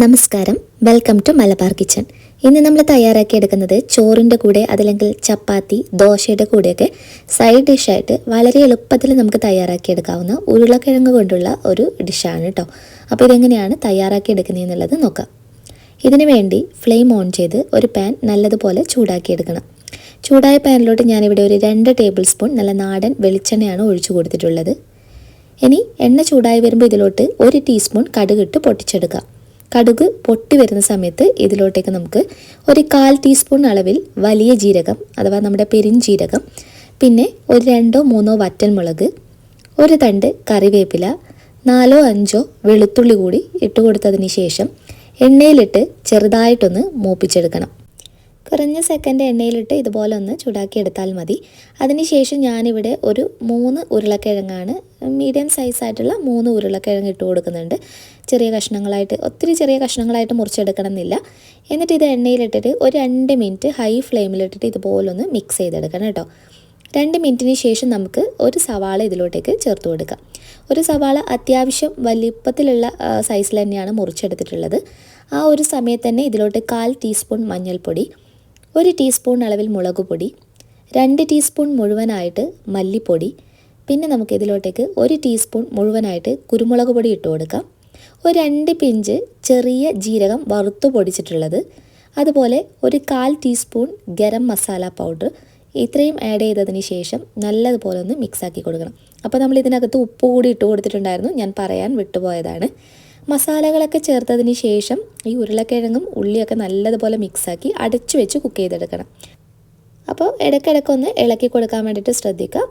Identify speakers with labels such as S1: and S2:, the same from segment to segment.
S1: നമസ്കാരം, welcome to Malabar kitchen. ഇന്ന് നമ്മൾ തയ്യാറാക്കിയെടുക്കുന്നത് ചോറിൻ്റെ കൂടെ അതല്ലെങ്കിൽ ചപ്പാത്തി, ദോശയുടെ കൂടെയൊക്കെ സൈഡ് ഡിഷായിട്ട് വളരെ എളുപ്പത്തിൽ നമുക്ക് തയ്യാറാക്കിയെടുക്കാവുന്ന ഉരുളക്കിഴങ്ങ് കൊണ്ടുള്ള ഒരു ഡിഷാണ് കേട്ടോ. അപ്പോൾ ഇതെങ്ങനെയാണ് തയ്യാറാക്കിയെടുക്കുന്നതെന്നുള്ളത് നോക്കാം. ഇതിനു വേണ്ടി ഫ്ലെയിം ഓൺ ചെയ്ത് ഒരു പാൻ നല്ലതുപോലെ ചൂടാക്കിയെടുക്കണം. ചൂടായ പാനിലോട്ട് ഞാനിവിടെ ഒരു 2 ടേബിൾ സ്പൂൺ നല്ല നാടൻ വെളിച്ചെണ്ണയാണ് ഒഴിച്ചു കൊടുത്തിട്ടുള്ളത്. ഇനി എണ്ണ ചൂടായി വരുമ്പോൾ ഇതിലോട്ട് 1 ടീസ്പൂൺ കടുകിട്ട് പൊട്ടിച്ചെടുക്കാം. കടുക് പൊട്ടി വരുന്ന സമയത്ത് ഇതിലോട്ടേക്ക് നമുക്ക് ഒരു 1/4 ടീസ്പൂൺ അളവിൽ വലിയ ജീരകം അഥവാ നമ്മുടെ പെരിഞ്ജീരകം, പിന്നെ ഒരു 2-3 വറ്റൽമുളക്, ഒരു തണ്ട് കറിവേപ്പില, 4-5 വെളുത്തുള്ളി കൂടി ഇട്ട് കൊടുത്തതിന് ശേഷം എണ്ണയിലിട്ട് ചെറുതായിട്ടൊന്ന് മൂപ്പിച്ചെടുക്കണം. കുറഞ്ഞ സെക്കൻഡ് എണ്ണയിലിട്ട് ഇതുപോലെ ഒന്ന് ചൂടാക്കി എടുത്താൽ മതി. അതിനുശേഷം ഞാനിവിടെ ഒരു 3 ഉരുളക്കിഴങ്ങാണ്, മീഡിയം സൈസായിട്ടുള്ള 3 ഉരുളക്കിഴങ്ങ് ഇട്ട് കൊടുക്കുന്നുണ്ട്. ചെറിയ കഷ്ണങ്ങളായിട്ട്, ഒത്തിരി ചെറിയ കഷ്ണങ്ങളായിട്ട് മുറിച്ചെടുക്കണം എന്നില്ല. എന്നിട്ട് ഇത് എണ്ണയിലിട്ടിട്ട് ഒരു 2 മിനിറ്റ് ഹൈ ഫ്ലെയിമിലിട്ടിട്ട് ഇതുപോലൊന്ന് മിക്സ് ചെയ്തെടുക്കണം കേട്ടോ. 2 മിനിറ്റിന് ശേഷം നമുക്ക് ഒരു സവാള ഇതിലോട്ടേക്ക് ചേർത്ത് കൊടുക്കാം. ഒരു സവാള അത്യാവശ്യം വലിപ്പത്തിലുള്ള സൈസിൽ തന്നെയാണ് മുറിച്ചെടുത്തിട്ടുള്ളത്. ആ ഒരു സമയത്ത് തന്നെ ഇതിലോട്ട് 1/4 ടീസ്പൂൺ മഞ്ഞൾപ്പൊടി, 1 ടീസ്പൂൺ അളവിൽ മുളക് പൊടി, 2 ടീസ്പൂൺ മുഴുവനായിട്ട് മല്ലിപ്പൊടി, പിന്നെ നമുക്ക് ഇതിലോട്ടേക്ക് 1 ടീസ്പൂൺ മുഴുവനായിട്ട് കുരുമുളക് പൊടി ഇട്ട് കൊടുക്കാം. ഒരു 2 പിഞ്ച് ചെറിയ ജീരകം വറുത്തു പൊടിച്ചിട്ടുള്ളത്, അതുപോലെ ഒരു 1/4 ടീസ്പൂൺ ഗരം മസാല പൗഡർ, ഇത്രയും ആഡ് ചെയ്തതിന് ശേഷം നല്ലതുപോലെ ഒന്ന് മിക്സാക്കി കൊടുക്കണം. അപ്പോൾ നമ്മൾ ഇതിനകത്ത് ഉപ്പ് കൂടി ഇട്ട് കൊടുത്തിട്ടുണ്ടായിരുന്നു, ഞാൻ പറയാൻ വിട്ടുപോയതാണ്. മസാലകളൊക്കെ ചേർത്തതിന് ശേഷം ഈ ഉരുളക്കിഴങ്ങും ഉള്ളിയൊക്കെ നല്ലതുപോലെ മിക്സാക്കി അടച്ചു വെച്ച് കുക്ക് ചെയ്തെടുക്കണം. അപ്പോൾ ഇടയ്ക്കിടയ്ക്കൊന്ന് ഇളക്കി കൊടുക്കാൻ വേണ്ടിയിട്ട് ശ്രദ്ധിക്കുക.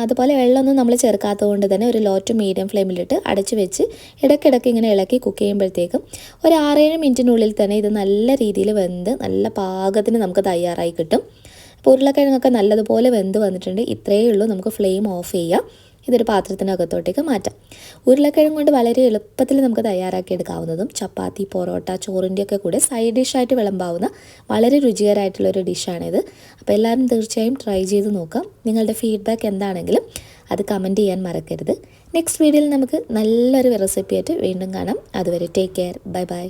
S1: അതുപോലെ വെള്ളമൊന്നും നമ്മൾ ചേർക്കാത്തത് കൊണ്ട് തന്നെ ഒരു ലോ ടു മീഡിയം ഫ്ലെയിമിലിട്ട് അടച്ചു വെച്ച് ഇടയ്ക്കിടയ്ക്ക് ഇങ്ങനെ ഇളക്കി കുക്ക് ചെയ്യുമ്പോഴത്തേക്കും ഒരു 6-7 മിനിറ്റിനുള്ളിൽ തന്നെ ഇത് നല്ല രീതിയിൽ വെന്ത് നല്ല പാകത്തിന് നമുക്ക് തയ്യാറായി കിട്ടും. അപ്പോൾ ഉരുളക്കിഴങ്ങൊക്കെ നല്ലതുപോലെ വെന്ത് വന്നിട്ടുണ്ട്. ഇത്രയേ ഉള്ളൂ, നമുക്ക് ഫ്ലെയിം ഓഫ് ചെയ്യാം. ഇതൊരു പാത്രത്തിനകത്തോട്ടേക്ക് മാറ്റാം. ഉരുളക്കിഴങ്ങ് കൊണ്ട് വളരെ എളുപ്പത്തിൽ നമുക്ക് തയ്യാറാക്കിയെടുക്കാവുന്നതും ചപ്പാത്തി, പൊറോട്ട, ചോറിൻ്റെയൊക്കെ കൂടെ സൈഡ് ഡിഷായിട്ട് വിളമ്പാവുന്ന വളരെ രുചികരമായിട്ടുള്ളൊരു ഡിഷാണിത്. അപ്പോൾ എല്ലാവരും തീർച്ചയായും ട്രൈ ചെയ്ത് നോക്കാം. നിങ്ങളുടെ ഫീഡ്ബാക്ക് എന്താണെങ്കിലും അത് കമൻറ്റ് ചെയ്യാൻ മറക്കരുത്. നെക്സ്റ്റ് വീഡിയോയിൽ നമുക്ക് നല്ലൊരു റെസിപ്പി ആയിട്ട് വീണ്ടും കാണാം. അതുവരെ ടേക്ക് കെയർ, ബൈ ബൈ.